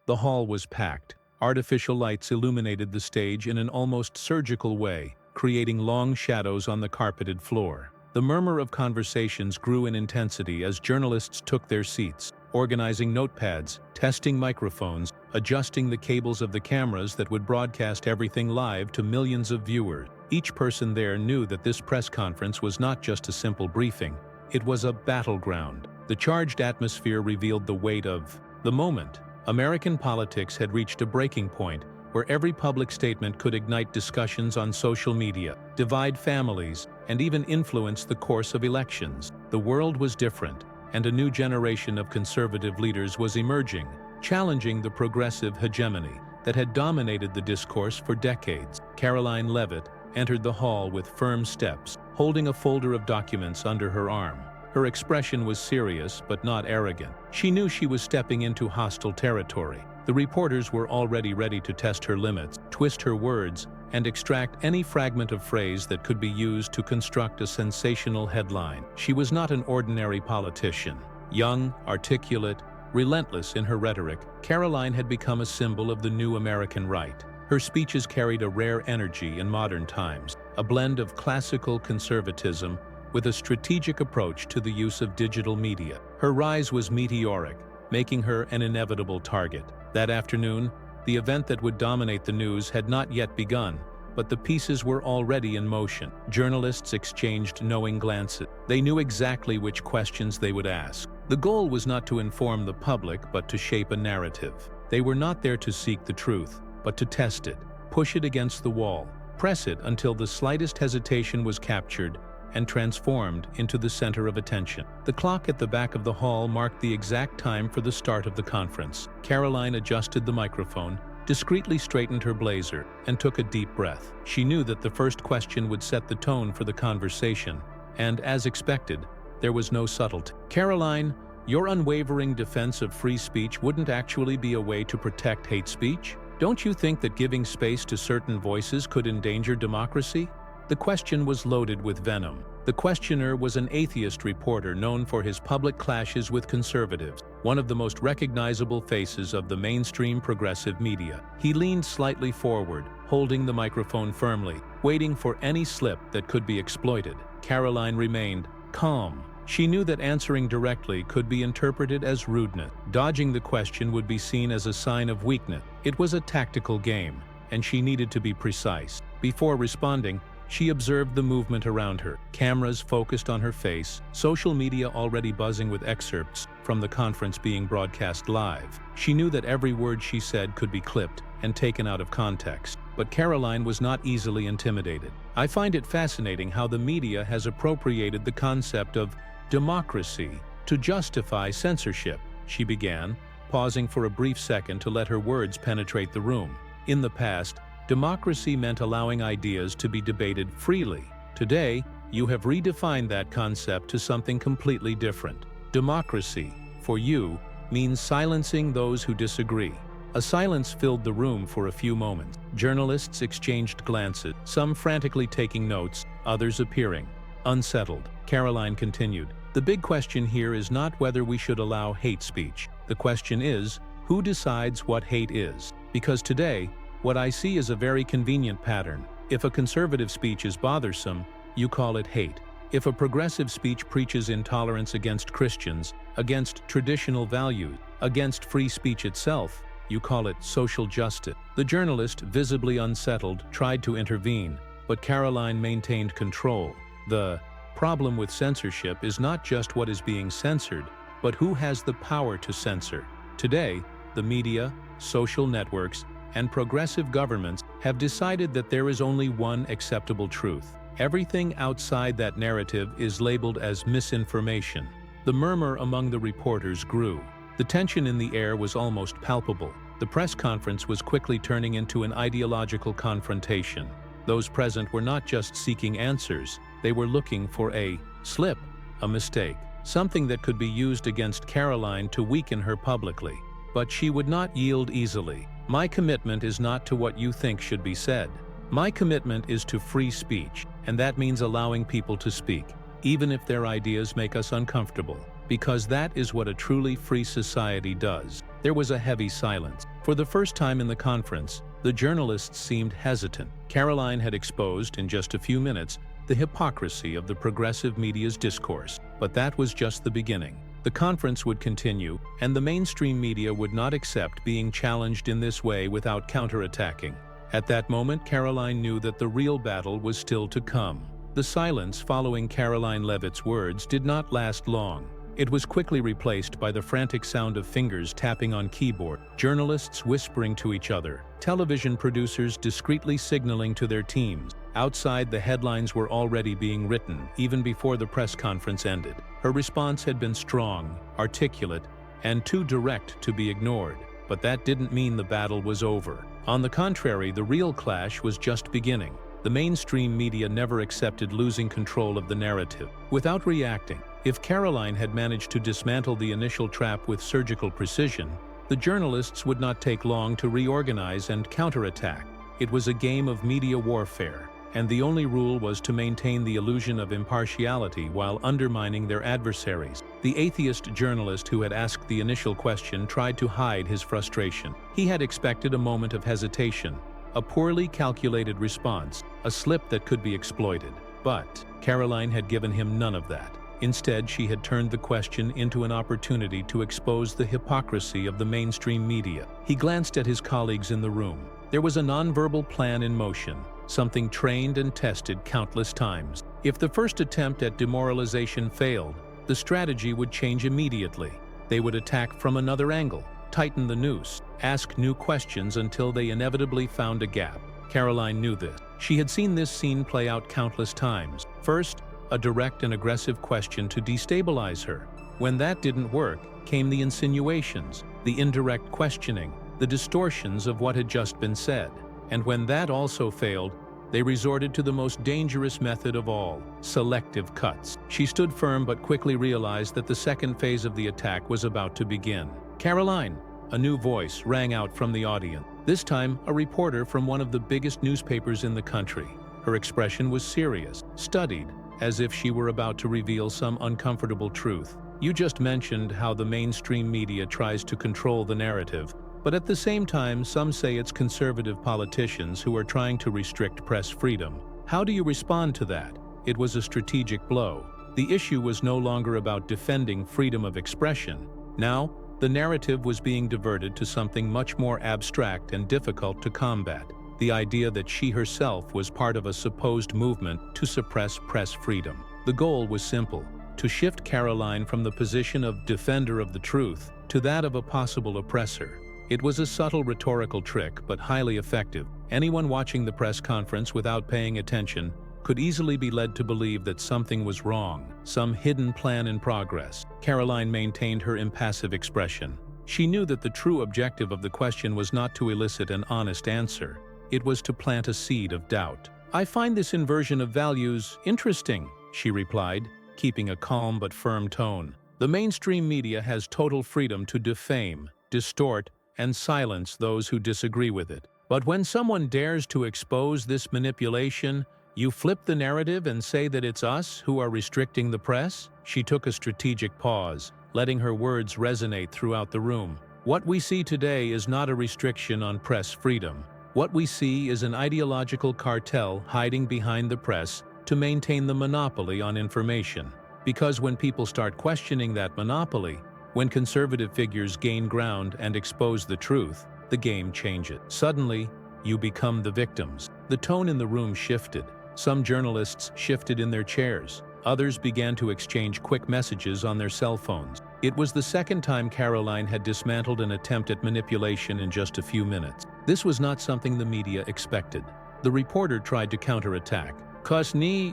The hall was packed. Artificial lights illuminated the stage in an almost surgical way, creating long shadows on the carpeted floor. The murmur of conversations grew in intensity as journalists took their seats, organizing notepads, testing microphones, adjusting the cables of the cameras that would broadcast everything live to millions of viewers. Each person there knew that this press conference was not just a simple briefing. It was a battleground. The charged atmosphere revealed the weight of the moment. American politics had reached a breaking point where every public statement could ignite discussions on social media, divide families, and even influence the course of elections. The world was different, and a new generation of conservative leaders was emerging, challenging the progressive hegemony that had dominated the discourse for decades. Karoline Leavitt entered the hall with firm steps, holding a folder of documents under her arm. Her expression was serious but not arrogant. She knew she was stepping into hostile territory. The reporters were already ready to test her limits, twist her words, and extract any fragment of phrase that could be used to construct a sensational headline. She was not an ordinary politician. Young, articulate, relentless in her rhetoric, Karoline had become a symbol of the new American right. Her speeches carried a rare energy in modern times, a blend of classical conservatism with a strategic approach to the use of digital media. Her rise was meteoric, making her an inevitable target. That afternoon, the event that would dominate the news had not yet begun, but the pieces were already in motion. Journalists exchanged knowing glances. They knew exactly which questions they would ask. The goal was not to inform the public, but to shape a narrative. They were not there to seek the truth, but to test it, push it against the wall, press it until the slightest hesitation was captured and transformed into the center of attention. The clock at the back of the hall marked the exact time for the start of the conference. Karoline adjusted the microphone, discreetly straightened her blazer, and took a deep breath. She knew that the first question would set the tone for the conversation, and as expected, there was no subtlety. "Karoline, your unwavering defense of free speech wouldn't actually be a way to protect hate speech? Don't you think that giving space to certain voices could endanger democracy?" The question was loaded with venom. The questioner was an atheist reporter known for his public clashes with conservatives, one of the most recognizable faces of the mainstream progressive media. He leaned slightly forward, holding the microphone firmly, waiting for any slip that could be exploited. Karoline remained calm. She knew that answering directly could be interpreted as rudeness. Dodging the question would be seen as a sign of weakness. It was a tactical game, and she needed to be precise. Before responding, she observed the movement around her. Cameras focused on her face, social media already buzzing with excerpts from the conference being broadcast live. She knew that every word she said could be clipped and taken out of context. But Karoline was not easily intimidated. "I find it fascinating how the media has appropriated the concept of democracy to justify censorship," she began, pausing for a brief second to let her words penetrate the room. In the past, democracy meant allowing ideas to be debated freely. Today, you have redefined that concept to something completely different. Democracy, for you, means silencing those who disagree. A silence filled the room for a few moments. Journalists exchanged glances, some frantically taking notes, others appearing unsettled. Karoline continued, "The big question here is not whether we should allow hate speech. The question is, who decides what hate is? Because today, what I see is a very convenient pattern. If a conservative speech is bothersome, you call it hate. If a progressive speech preaches intolerance against Christians, against traditional values, against free speech itself, you call it social justice." The journalist, visibly unsettled, tried to intervene, but Karoline maintained control. The problem with censorship is not just what is being censored, but who has the power to censor. Today, the media, social networks, and progressive governments have decided that there is only one acceptable truth. Everything outside that narrative is labeled as misinformation. The murmur among the reporters grew. The tension in the air was almost palpable. The press conference was quickly turning into an ideological confrontation. Those present were not just seeking answers, they were looking for a slip, a mistake, something that could be used against Karoline to weaken her publicly. But she would not yield easily. "My commitment is not to what you think should be said. My commitment is to free speech, and that means allowing people to speak, even if their ideas make us uncomfortable, because that is what a truly free society does." There was a heavy silence. For the first time in the conference, the journalists seemed hesitant. Caroline had exposed, in just a few minutes, the hypocrisy of the progressive media's discourse. But that was just the beginning. The conference would continue, and the mainstream media would not accept being challenged in this way without counterattacking. At that moment, Caroline knew that the real battle was still to come. The silence following Caroline Leavitt's words did not last long. It was quickly replaced by the frantic sound of fingers tapping on keyboard, journalists whispering to each other, television producers discreetly signaling to their teams. Outside, the headlines were already being written, even before the press conference ended. Her response had been strong, articulate, and too direct to be ignored. But that didn't mean the battle was over. On the contrary, the real clash was just beginning. The mainstream media never accepted losing control of the narrative. Without reacting, if Caroline had managed to dismantle the initial trap with surgical precision, the journalists would not take long to reorganize and counterattack. It was a game of media warfare, and the only rule was to maintain the illusion of impartiality while undermining their adversaries. The atheist journalist who had asked the initial question tried to hide his frustration. He had expected a moment of hesitation, a poorly calculated response, a slip that could be exploited. But Caroline had given him none of that. Instead, she had turned the question into an opportunity to expose the hypocrisy of the mainstream media. He glanced at his colleagues in the room. There was a nonverbal plan in motion, something trained and tested countless times. If the first attempt at demoralization failed, the strategy would change immediately. They would attack from another angle, tighten the noose, ask new questions until they inevitably found a gap. Caroline knew this. She had seen this scene play out countless times. First, a direct and aggressive question to destabilize her. When that didn't work, came the insinuations, the indirect questioning, the distortions of what had just been said. And when that also failed, they resorted to the most dangerous method of all, selective cuts. She stood firm but quickly realized that the second phase of the attack was about to begin. "Caroline!" A new voice rang out from the audience. This time, a reporter from one of the biggest newspapers in the country. Her expression was serious, studied, as if she were about to reveal some uncomfortable truth. "You just mentioned how the mainstream media tries to control the narrative, but at the same time, some say it's conservative politicians who are trying to restrict press freedom. How do you respond to that?" It was a strategic blow. The issue was no longer about defending freedom of expression. Now, the narrative was being diverted to something much more abstract and difficult to combat. The idea that she herself was part of a supposed movement to suppress press freedom. The goal was simple: to shift Caroline from the position of defender of the truth to that of a possible oppressor. It was a subtle rhetorical trick, but highly effective. Anyone watching the press conference without paying attention could easily be led to believe that something was wrong, some hidden plan in progress. Caroline maintained her impassive expression. She knew that the true objective of the question was not to elicit an honest answer. It was to plant a seed of doubt. "I find this inversion of values interesting," she replied, keeping a calm but firm tone. "The mainstream media has total freedom to defame, distort, and silence those who disagree with it. But when someone dares to expose this manipulation, you flip the narrative and say that it's us who are restricting the press?" She took a strategic pause, letting her words resonate throughout the room. "What we see today is not a restriction on press freedom. What we see is an ideological cartel hiding behind the press to maintain the monopoly on information. Because when people start questioning that monopoly, when conservative figures gain ground and expose the truth, the game changes. Suddenly, you become the victims." The tone in the room shifted. Some journalists shifted in their chairs. Others began to exchange quick messages on their cell phones. It was the second time Caroline had dismantled an attempt at manipulation in just a few minutes. This was not something the media expected. The reporter tried to counterattack.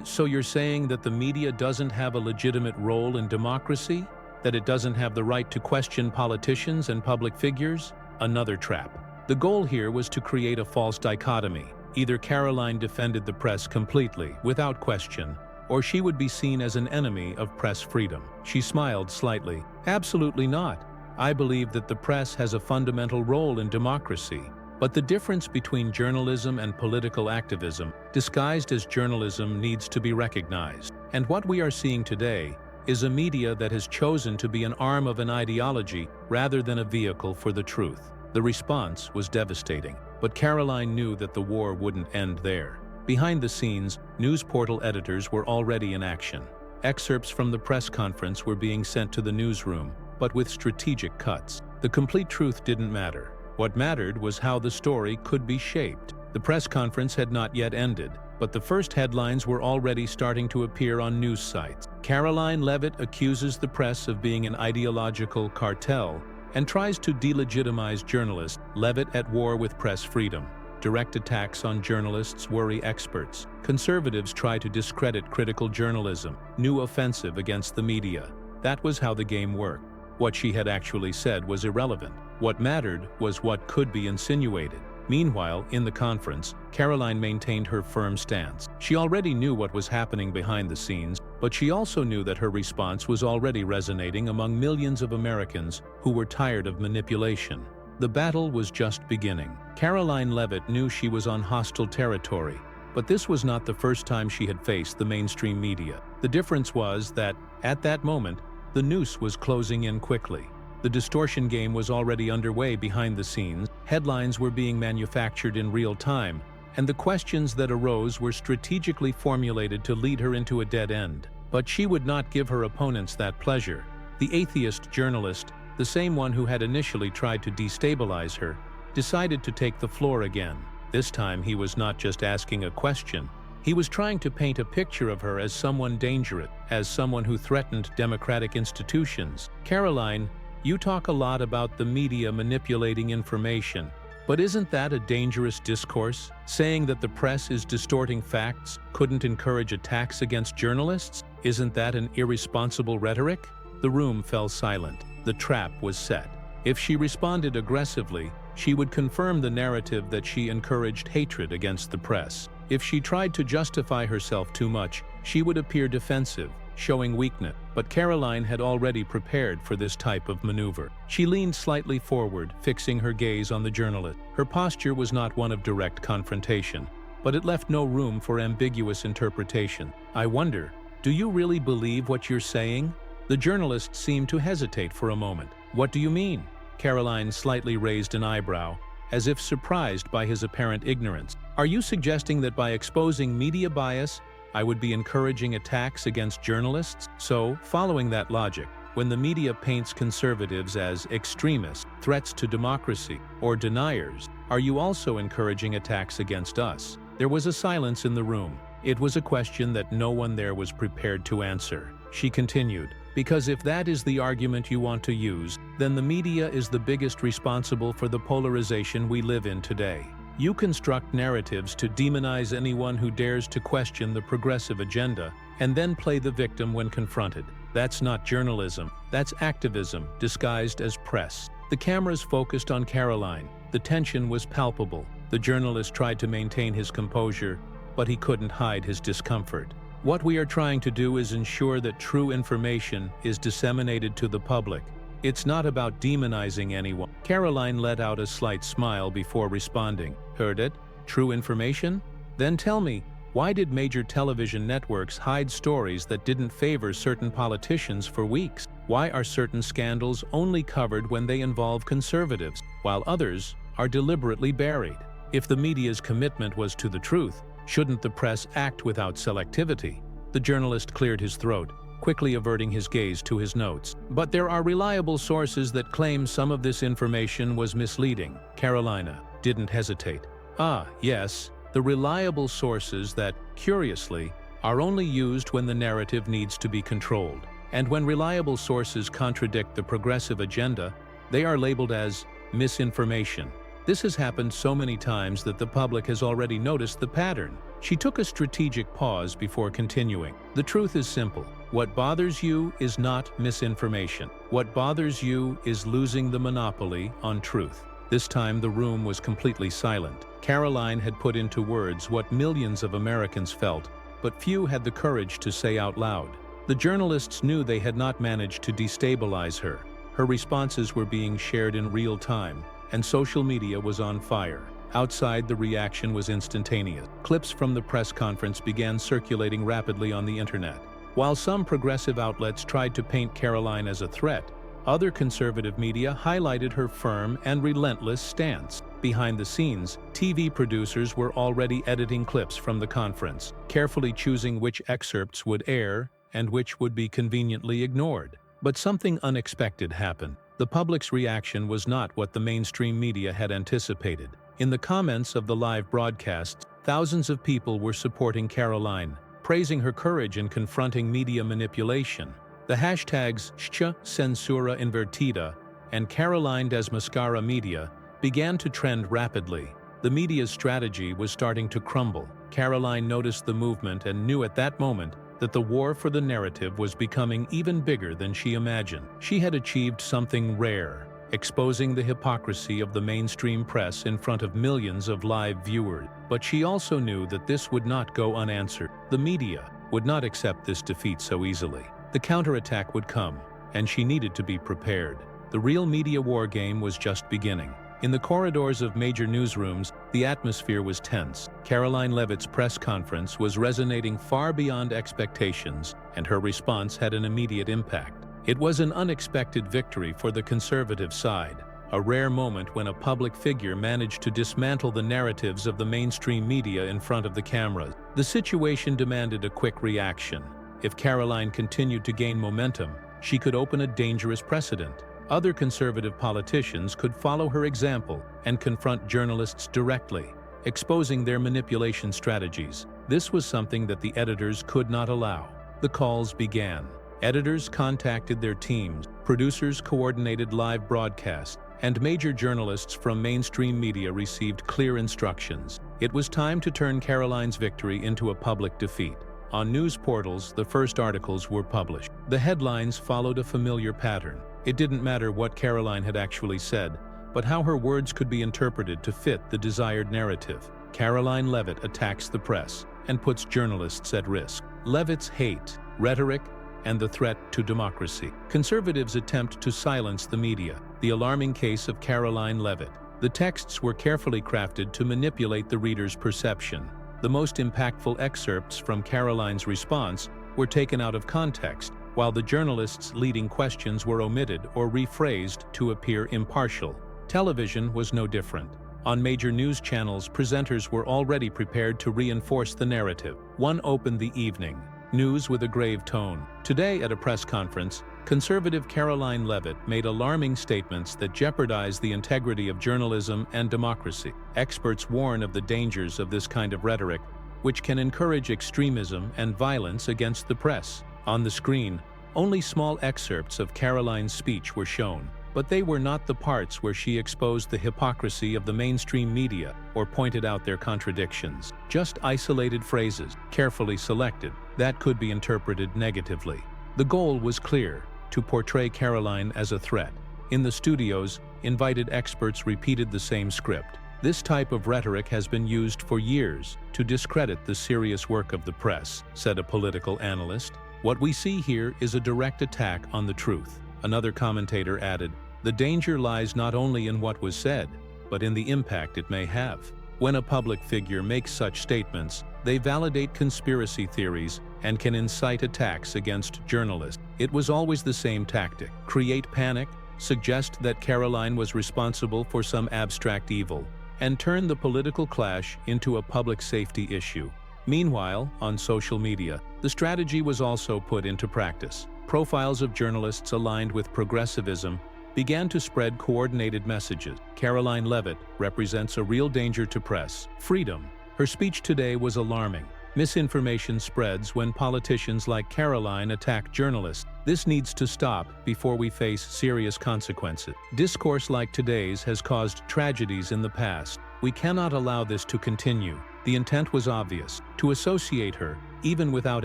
So you're saying that the media doesn't have a legitimate role in democracy? That it doesn't have the right to question politicians and public figures?" Another trap. The goal here was to create a false dichotomy. Either Caroline defended the press completely, without question, or she would be seen as an enemy of press freedom. She smiled slightly. "Absolutely not. I believe that the press has a fundamental role in democracy. But the difference between journalism and political activism, disguised as journalism, needs to be recognized. And what we are seeing today is a media that has chosen to be an arm of an ideology rather than a vehicle for the truth. The response was devastating, but Caroline knew that the war wouldn't end there. Behind the scenes, news portal editors were already in action. Excerpts from the press conference were being sent to the newsroom, but with strategic cuts. The complete truth didn't matter. What mattered was how the story could be shaped. The press conference had not yet ended, but the first headlines were already starting to appear on news sites. Caroline Leavitt accuses the press of being an ideological cartel and tries to delegitimize journalists. Leavitt at war with press freedom. Direct attacks on journalists worry experts. Conservatives try to discredit critical journalism. New offensive against the media. That was how the game worked. What she had actually said was irrelevant. What mattered was what could be insinuated. Meanwhile, in the conference, Caroline maintained her firm stance. She already knew what was happening behind the scenes, but she also knew that her response was already resonating among millions of Americans who were tired of manipulation. The battle was just beginning. Caroline Leavitt knew she was on hostile territory, but this was not the first time she had faced the mainstream media. The difference was that, at that moment, the noose was closing in quickly. The distortion game was already underway behind the scenes, headlines were being manufactured in real time, and the questions that arose were strategically formulated to lead her into a dead end. But she would not give her opponents that pleasure. The atheist journalist, the same one who had initially tried to destabilize her, decided to take the floor again. This time he was not just asking a question. He was trying to paint a picture of her as someone dangerous, as someone who threatened democratic institutions. Caroline, you talk a lot about the media manipulating information, but isn't that a dangerous discourse? Saying that the press is distorting facts couldn't encourage attacks against journalists? Isn't that an irresponsible rhetoric? The room fell silent. The trap was set. If she responded aggressively, she would confirm the narrative that she encouraged hatred against the press. If she tried to justify herself too much, she would appear defensive, showing weakness. But Caroline had already prepared for this type of maneuver. She leaned slightly forward, fixing her gaze on the journalist. Her posture was not one of direct confrontation, but it left no room for ambiguous interpretation. I wonder, do you really believe what you're saying? The journalist seemed to hesitate for a moment. What do you mean? Caroline slightly raised an eyebrow, as if surprised by his apparent ignorance. Are you suggesting that by exposing media bias, I would be encouraging attacks against journalists? So, following that logic, when the media paints conservatives as extremists, threats to democracy, or deniers, are you also encouraging attacks against us? There was a silence in the room. It was a question that no one there was prepared to answer. She continued, because if that is the argument you want to use, then the media is the biggest responsible for the polarization we live in today. You construct narratives to demonize anyone who dares to question the progressive agenda, and then play the victim when confronted. That's not journalism, that's activism disguised as press. The cameras focused on Caroline. The tension was palpable. The journalist tried to maintain his composure, but he couldn't hide his discomfort. What we are trying to do is ensure that true information is disseminated to the public. It's not about demonizing anyone. Caroline let out a slight smile before responding. Heard it? True information? Then tell me, why did major television networks hide stories that didn't favor certain politicians for weeks? Why are certain scandals only covered when they involve conservatives, while others are deliberately buried? If the media's commitment was to the truth, shouldn't the press act without selectivity? The journalist cleared his throat, quickly averting his gaze to his notes. But there are reliable sources that claim some of this information was misleading. Carolina didn't hesitate. Ah, yes, the reliable sources that, curiously, are only used when the narrative needs to be controlled. And when reliable sources contradict the progressive agenda, they are labeled as misinformation. This has happened so many times that the public has already noticed the pattern. She took a strategic pause before continuing. The truth is simple. What bothers you is not misinformation. What bothers you is losing the monopoly on truth. This time the room was completely silent. Caroline had put into words what millions of Americans felt, but few had the courage to say out loud. The journalists knew they had not managed to destabilize her. Her responses were being shared in real time, and social media was on fire. Outside, the reaction was instantaneous. Clips from the press conference began circulating rapidly on the internet. While some progressive outlets tried to paint Caroline as a threat, Other conservative media highlighted her firm and relentless stance. Behind the scenes, TV producers were already editing clips from the conference, carefully choosing which excerpts would air and which would be conveniently ignored. But something unexpected happened. The public's reaction was not what the mainstream media had anticipated. In the comments of the live broadcasts, thousands of people were supporting Caroline, praising her courage in confronting media manipulation. The hashtags #censura invertida and Caroline Desmascara Media began to trend rapidly. The media's strategy was starting to crumble. Caroline noticed the movement and knew at that moment that the war for the narrative was becoming even bigger than she imagined. She had achieved something rare, exposing the hypocrisy of the mainstream press in front of millions of live viewers. But she also knew that this would not go unanswered. The media would not accept this defeat so easily. The counterattack would come, and she needed to be prepared. The real media war game was just beginning. In the corridors of major newsrooms, the atmosphere was tense. Caroline Leavitt's press conference was resonating far beyond expectations, and her response had an immediate impact. It was an unexpected victory for the conservative side, a rare moment when a public figure managed to dismantle the narratives of the mainstream media in front of the cameras. The situation demanded a quick reaction. If Caroline continued to gain momentum, she could open a dangerous precedent. Other conservative politicians could follow her example and confront journalists directly, exposing their manipulation strategies. This was something that the editors could not allow. The calls began. Editors contacted their teams, producers coordinated live broadcasts, and major journalists from mainstream media received clear instructions. It was time to turn Caroline's victory into a public defeat. On news portals, the first articles were published. The headlines followed a familiar pattern. It didn't matter what Caroline had actually said, but how her words could be interpreted to fit the desired narrative. Caroline Leavitt attacks the press and puts journalists at risk. Leavitt's hate, rhetoric, and the threat to democracy. Conservatives attempt to silence the media. The alarming case of Caroline Leavitt. The texts were carefully crafted to manipulate the reader's perception. The most impactful excerpts from Caroline's response were taken out of context, while the journalists' leading questions were omitted or rephrased to appear impartial. Television was no different. On major news channels, presenters were already prepared to reinforce the narrative. One opened the evening, news with a grave tone. Today, at a press conference, conservative Caroline Leavitt made alarming statements that jeopardize the integrity of journalism and democracy. Experts warn of the dangers of this kind of rhetoric, which can encourage extremism and violence against the press. On the screen, only small excerpts of Caroline's speech were shown, but they were not the parts where she exposed the hypocrisy of the mainstream media or pointed out their contradictions. Just isolated phrases, carefully selected, that could be interpreted negatively. The goal was clear: to portray Caroline as a threat. In the studios, invited experts repeated the same script. This type of rhetoric has been used for years to discredit the serious work of the press, said a political analyst. What we see here is a direct attack on the truth. Another commentator added, the danger lies not only in what was said, but in the impact it may have. When a public figure makes such statements, they validate conspiracy theories and can incite attacks against journalists. It was always the same tactic: create panic, suggest that Caroline was responsible for some abstract evil, and turn the political clash into a public safety issue. Meanwhile, on social media, the strategy was also put into practice. Profiles of journalists aligned with progressivism began to spread coordinated messages. Caroline Leavitt represents a real danger to press freedom. Her speech today was alarming. Misinformation spreads when politicians like Caroline attack journalists. This needs to stop before we face serious consequences. Discourse like today's has caused tragedies in the past. We cannot allow this to continue. The intent was obvious: to associate her, even without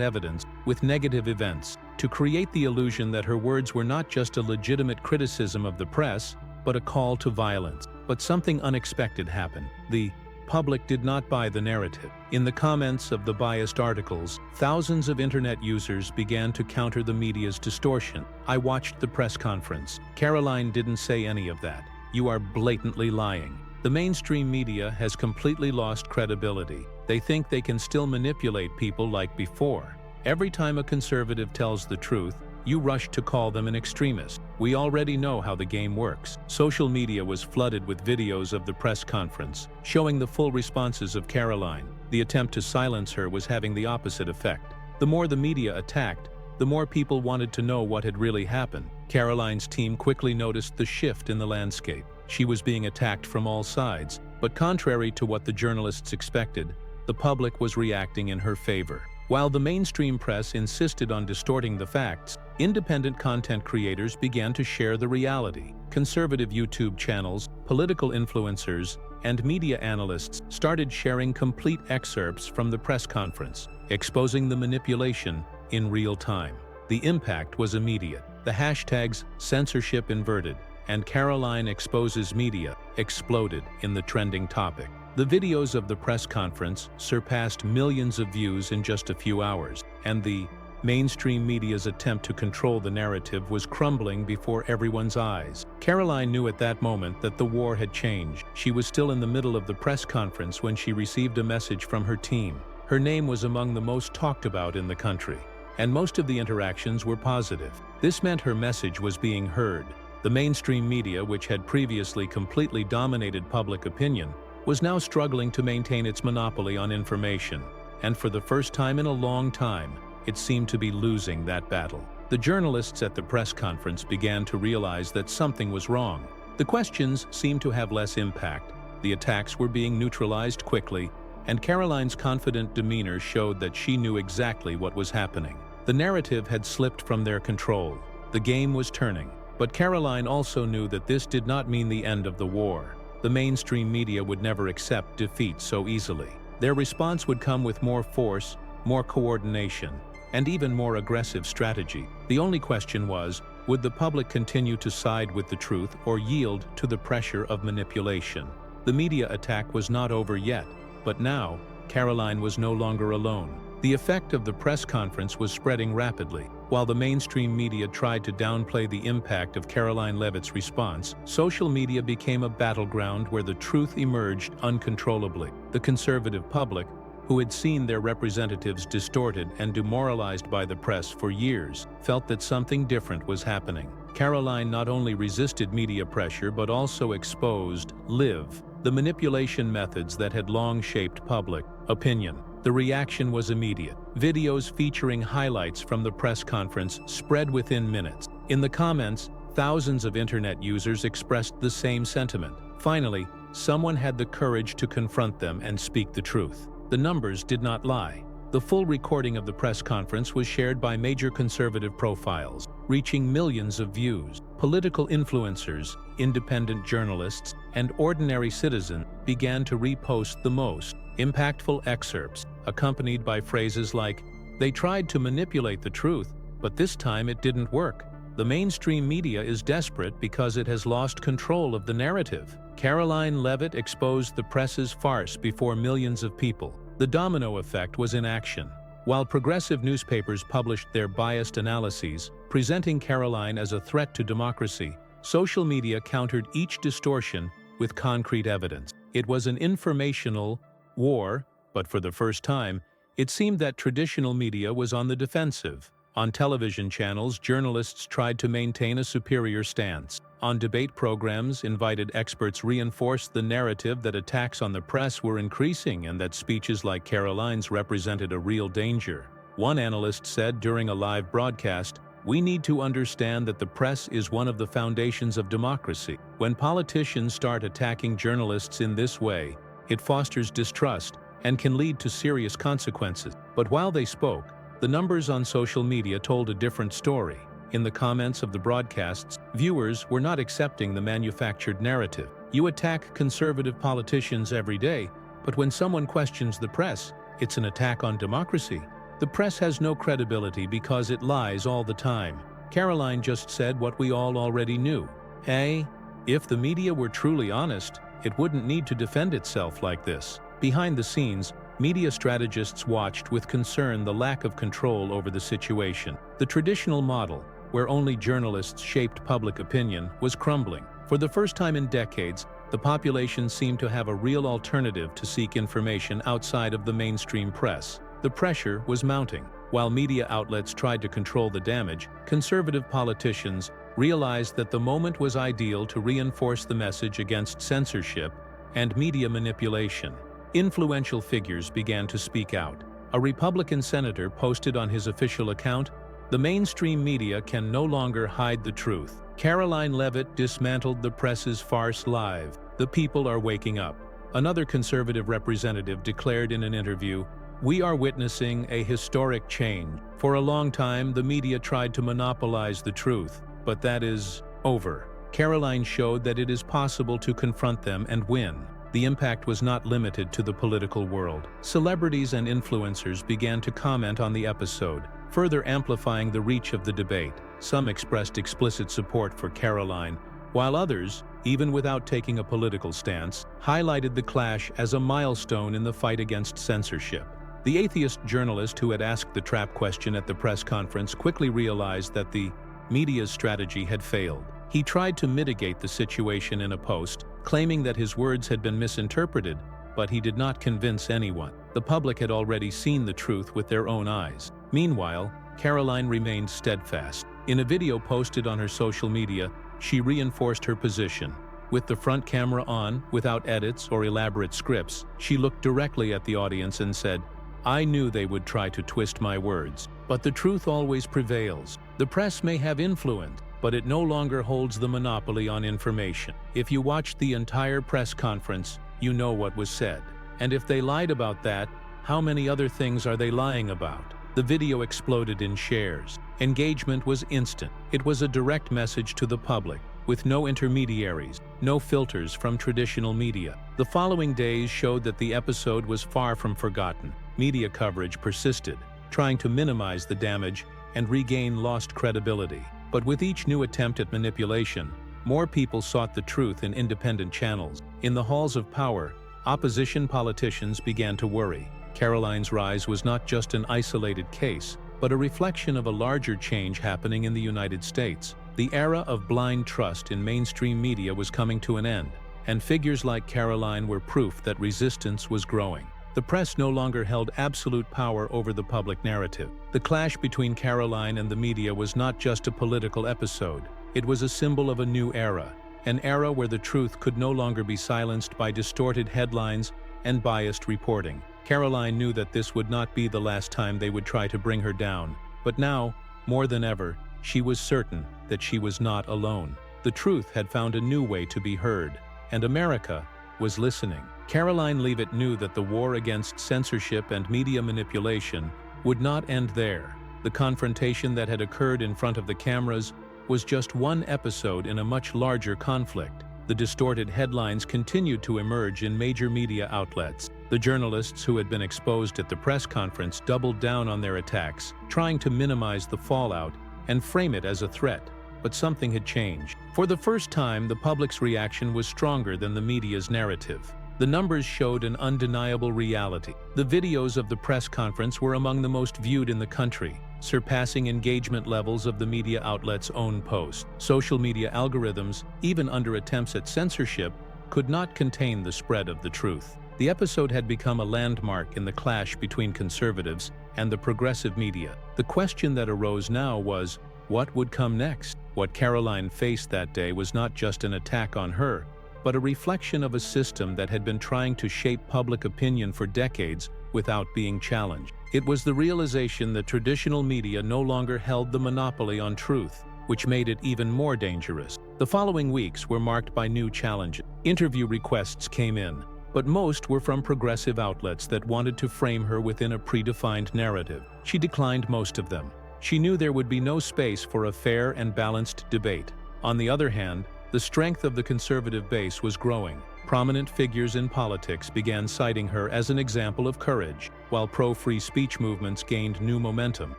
evidence, with negative events, to create the illusion that her words were not just a legitimate criticism of the press, but a call to violence. But something unexpected happened. The public did not buy the narrative. In the comments of the biased articles, thousands of internet users began to counter the media's distortion. I watched the press conference. Caroline didn't say any of that. You are blatantly lying. The mainstream media has completely lost credibility. They think they can still manipulate people like before. Every time a conservative tells the truth, you rush to call them an extremist. We already know how the game works. Social media was flooded with videos of the press conference, showing the full responses of Caroline. The attempt to silence her was having the opposite effect. The more the media attacked, the more people wanted to know what had really happened. Caroline's team quickly noticed the shift in the landscape. She was being attacked from all sides, but contrary to what the journalists expected, the public was reacting in her favor. While the mainstream press insisted on distorting the facts, independent content creators began to share the reality. Conservative YouTube channels, political influencers, and media analysts started sharing complete excerpts from the press conference, exposing the manipulation in real time. The impact was immediate. The hashtags censorship inverted and Caroline exposes media exploded in the trending topic. The videos of the press conference surpassed millions of views in just a few hours, and the mainstream media's attempt to control the narrative was crumbling before everyone's eyes. Caroline knew at that moment that the war had changed. She was still in the middle of the press conference when she received a message from her team. Her name was among the most talked about in the country, and most of the interactions were positive. This meant her message was being heard. The mainstream media, which had previously completely dominated public opinion, was now struggling to maintain its monopoly on information, and for the first time in a long time, it seemed to be losing that battle. The journalists at the press conference began to realize that something was wrong. The questions seemed to have less impact, the attacks were being neutralized quickly, and Caroline's confident demeanor showed that she knew exactly what was happening. The narrative had slipped from their control. The game was turning. But Caroline also knew that this did not mean the end of the war. The mainstream media would never accept defeat so easily. Their response would come with more force, more coordination, and even more aggressive strategy. The only question was, would the public continue to side with the truth or yield to the pressure of manipulation? The media attack was not over yet, but now, Caroline was no longer alone. The effect of the press conference was spreading rapidly. While the mainstream media tried to downplay the impact of Caroline Leavitt's response, social media became a battleground where the truth emerged uncontrollably. The conservative public, who had seen their representatives distorted and demoralized by the press for years, felt that something different was happening. Caroline not only resisted media pressure but also exposed the manipulation methods that had long shaped public opinion. The reaction was immediate. Videos featuring highlights from the press conference spread within minutes. In the comments, thousands of internet users expressed the same sentiment. Finally, someone had the courage to confront them and speak the truth. The numbers did not lie. The full recording of the press conference was shared by major conservative profiles, reaching millions of views. Political influencers, independent journalists, and ordinary citizens began to repost the most impactful excerpts, accompanied by phrases like, "They tried to manipulate the truth, but this time it didn't work. The mainstream media is desperate because it has lost control of the narrative." Caroline Leavitt exposed the press's farce before millions of people. The domino effect was in action. While progressive newspapers published their biased analyses, presenting Caroline as a threat to democracy, social media countered each distortion with concrete evidence. It was an informational war, but for the first time, it seemed that traditional media was on the defensive. On television channels, journalists tried to maintain a superior stance. On debate programs, invited experts reinforced the narrative that attacks on the press were increasing and that speeches like Caroline's represented a real danger. One analyst said during a live broadcast, "We need to understand that the press is one of the foundations of democracy. When politicians start attacking journalists in this way, it fosters distrust and can lead to serious consequences." But while they spoke, the numbers on social media told a different story. In the comments of the broadcasts, viewers were not accepting the manufactured narrative. You attack conservative politicians every day, but when someone questions the press, it's an attack on democracy. The press has no credibility because it lies all the time. Caroline just said what we all already knew. Hey, if the media were truly honest, it wouldn't need to defend itself like this. Behind the scenes, media strategists watched with concern the lack of control over the situation. The traditional model, where only journalists shaped public opinion, was crumbling. For the first time in decades, the population seemed to have a real alternative to seek information outside of the mainstream press. The pressure was mounting. While media outlets tried to control the damage, conservative politicians realized that the moment was ideal to reinforce the message against censorship and media manipulation. Influential figures began to speak out. A Republican senator posted on his official account, "The mainstream media can no longer hide the truth. Caroline Leavitt dismantled the press's farce live. The people are waking up." Another conservative representative declared in an interview, "We are witnessing a historic change. For a long time, the media tried to monopolize the truth, but that is over." Caroline showed that it is possible to confront them and win. The impact was not limited to the political world. Celebrities and influencers began to comment on the episode, further amplifying the reach of the debate. Some expressed explicit support for Caroline, while others, even without taking a political stance, highlighted the clash as a milestone in the fight against censorship. The atheist journalist who had asked the trap question at the press conference quickly realized that the media's strategy had failed. He tried to mitigate the situation in a post, claiming that his words had been misinterpreted, but he did not convince anyone. The public had already seen the truth with their own eyes. Meanwhile, Caroline remained steadfast. In a video posted on her social media, she reinforced her position. With the front camera on, without edits or elaborate scripts, she looked directly at the audience and said, "I knew they would try to twist my words, but the truth always prevails. The press may have influence, but it no longer holds the monopoly on information. If you watched the entire press conference, you know what was said. And if they lied about that, how many other things are they lying about?" The video exploded in shares. Engagement was instant. It was a direct message to the public, with no intermediaries, no filters from traditional media. The following days showed that the episode was far from forgotten. Media coverage persisted, trying to minimize the damage and regain lost credibility. But with each new attempt at manipulation, more people sought the truth in independent channels. In the halls of power, opposition politicians began to worry. Caroline's rise was not just an isolated case, but a reflection of a larger change happening in the United States. The era of blind trust in mainstream media was coming to an end, and figures like Caroline were proof that resistance was growing. The press no longer held absolute power over the public narrative. The clash between Caroline and the media was not just a political episode. It was a symbol of a new era, an era where the truth could no longer be silenced by distorted headlines and biased reporting. Caroline knew that this would not be the last time they would try to bring her down, but now, more than ever, she was certain that she was not alone. The truth had found a new way to be heard, and America was listening. Caroline Leavitt knew that the war against censorship and media manipulation would not end there. The confrontation that had occurred in front of the cameras was just one episode in a much larger conflict. The distorted headlines continued to emerge in major media outlets. The journalists who had been exposed at the press conference doubled down on their attacks, trying to minimize the fallout and frame it as a threat. But something had changed. For the first time, the public's reaction was stronger than the media's narrative. The numbers showed an undeniable reality. The videos of the press conference were among the most viewed in the country, surpassing engagement levels of the media outlet's own posts. Social media algorithms, even under attempts at censorship, could not contain the spread of the truth. The episode had become a landmark in the clash between conservatives and the progressive media. The question that arose now was, what would come next? What Caroline faced that day was not just an attack on her, but a reflection of a system that had been trying to shape public opinion for decades without being challenged. It was the realization that traditional media no longer held the monopoly on truth, which made it even more dangerous. The following weeks were marked by new challenges. Interview requests came in, but most were from progressive outlets that wanted to frame her within a predefined narrative. She declined most of them. She knew there would be no space for a fair and balanced debate. On the other hand, the strength of the conservative base was growing. Prominent figures in politics began citing her as an example of courage, while pro-free speech movements gained new momentum.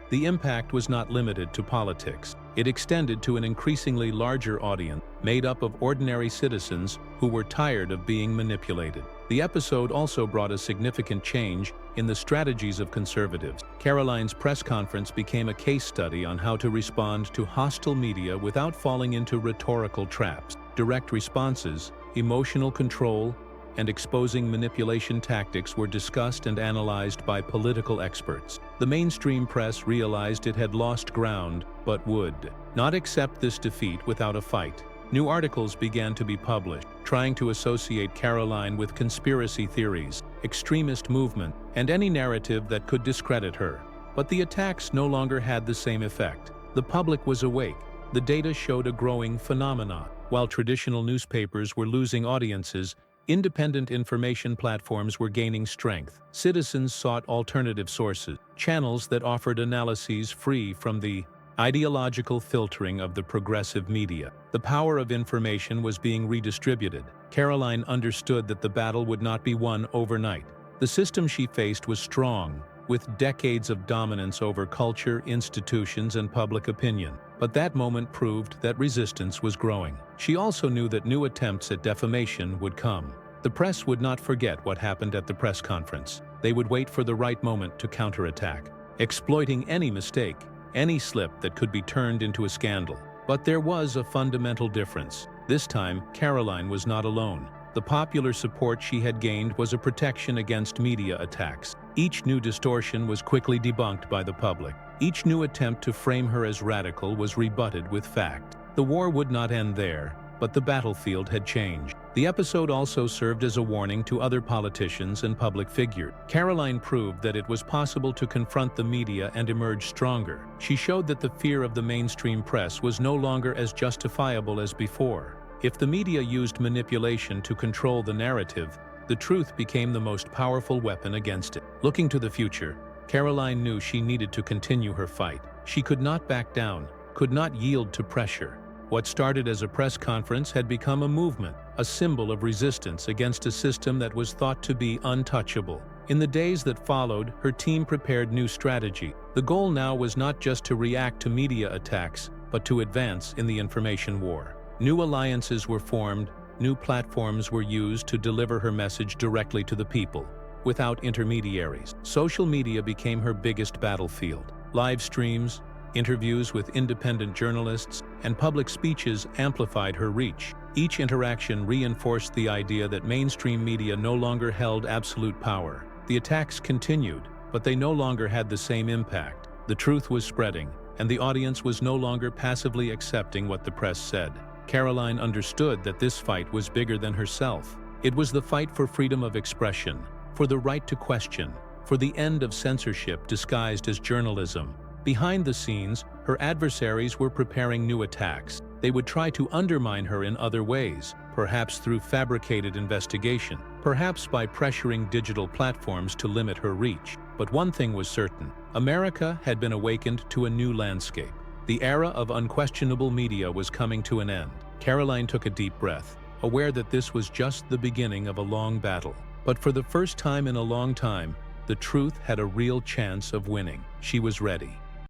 The impact was not limited to politics. It extended to an increasingly larger audience, made up of ordinary citizens who were tired of being manipulated. The episode also brought a significant change in the strategies of conservatives. Caroline's press conference became a case study on how to respond to hostile media without falling into rhetorical traps. Direct responses, emotional control, and exposing manipulation tactics were discussed and analyzed by political experts. The mainstream press realized it had lost ground, but would not accept this defeat without a fight. New articles began to be published, trying to associate Caroline with conspiracy theories, extremist movement, and any narrative that could discredit her. But the attacks no longer had the same effect. The public was awake. The data showed a growing phenomenon. While traditional newspapers were losing audiences, independent information platforms were gaining strength. Citizens sought alternative sources, channels that offered analyses free from the ideological filtering of the progressive media. The power of information was being redistributed. Caroline understood that the battle would not be won overnight. The system she faced was strong, with decades of dominance over culture, institutions, and public opinion. But that moment proved that resistance was growing. She also knew that new attempts at defamation would come. The press would not forget what happened at the press conference. They would wait for the right moment to counterattack, exploiting any mistake, any slip that could be turned into a scandal. But there was a fundamental difference. This time, Caroline was not alone. The popular support she had gained was a protection against media attacks. Each new distortion was quickly debunked by the public. Each new attempt to frame her as radical was rebutted with fact. The war would not end there, but the battlefield had changed. The episode also served as a warning to other politicians and public figures. Caroline proved that it was possible to confront the media and emerge stronger. She showed that the fear of the mainstream press was no longer as justifiable as before. If the media used manipulation to control the narrative, the truth became the most powerful weapon against it. Looking to the future, Caroline knew she needed to continue her fight. She could not back down, could not yield to pressure. What started as a press conference had become a movement, a symbol of resistance against a system that was thought to be untouchable. In the days that followed, her team prepared new strategy. The goal now was not just to react to media attacks, but to advance in the information war. New alliances were formed, new platforms were used to deliver her message directly to the people, without intermediaries. Social media became her biggest battlefield. Live streams, interviews with independent journalists, and public speeches amplified her reach. Each interaction reinforced the idea that mainstream media no longer held absolute power. The attacks continued, but they no longer had the same impact. The truth was spreading, and the audience was no longer passively accepting what the press said. Caroline understood that this fight was bigger than herself. It was the fight for freedom of expression, for the right to question, for the end of censorship disguised as journalism. Behind the scenes, her adversaries were preparing new attacks. They would try to undermine her in other ways, perhaps through fabricated investigation, perhaps by pressuring digital platforms to limit her reach. But one thing was certain: America had been awakened to a new landscape. The era of unquestionable media was coming to an end. Caroline took a deep breath, aware that this was just the beginning of a long battle. But for the first time in a long time, the truth had a real chance of winning. She was ready.